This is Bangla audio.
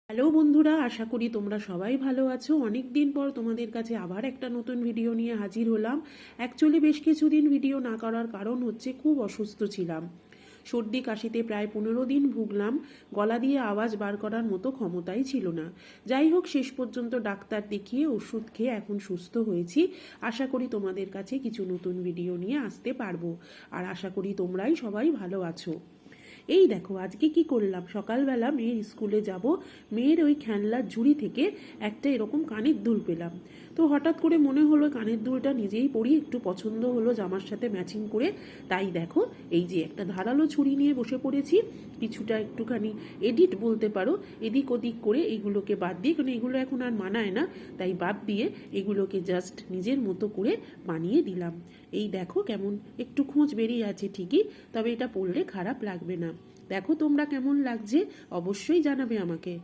হ্যালো বন্ধুরা, আশা করি তোমরা সবাই ভালো আছো। অনেক দিন পর তোমাদের কাছে আবার একটা নতুন ভিডিও নিয়ে হাজির হলাম। অ্যাকচুয়ালি বেশ কিছুদিন ভিডিও না করার কারণ হচ্ছে খুব অসুস্থ ছিলাম। সর্দি কাশিতে প্রায় 15 দিন ভুগলাম। গলা দিয়ে আওয়াজ বার করার মতো ক্ষমতাই ছিল না। যাই হোক, শেষ পর্যন্ত ডাক্তার দেখিয়ে ওষুধ খেয়ে এখন সুস্থ হয়েছি। আশা করি তোমাদের কাছে কিছু নতুন ভিডিও নিয়ে আসতে পারবো। আর আশা করি তোমরাই সবাই ভালো আছো। এই দেখো আজকে কি করলাম, সকালবেলা মেয়ের স্কুলে যাব, মেয়ের ওই খেলনার ঝুড়ি থেকে একটা এরকম কানের দুল পেলাম। তো হঠাৎ করে মনে হলো কানের দুলটা নিজেই পরি, একটু পছন্দ হলো জামার সাথে ম্যাচিং করে। তাই দেখো এই যে একটা ধারালো ছুরি নিয়ে বসে পড়েছি। কিছুটা একটুখানি এডিট বলতে পারো, এদিক ওদিক করে এইগুলোকে বাদ দিয়ে, কারণ এগুলো এখন আর মানায় না, তাই বাদ দিয়ে এগুলোকে জাস্ট নিজের মতো করে বানিয়ে দিলাম। এই দেখো কেমন একটু খোঁজ বেরিয়ে আছে ঠিকই, তবে এটা পরলে খারাপ লাগবে না। দেখো তোমরা কেমন লাগছে, অবশ্যই জানাবে আমাকে।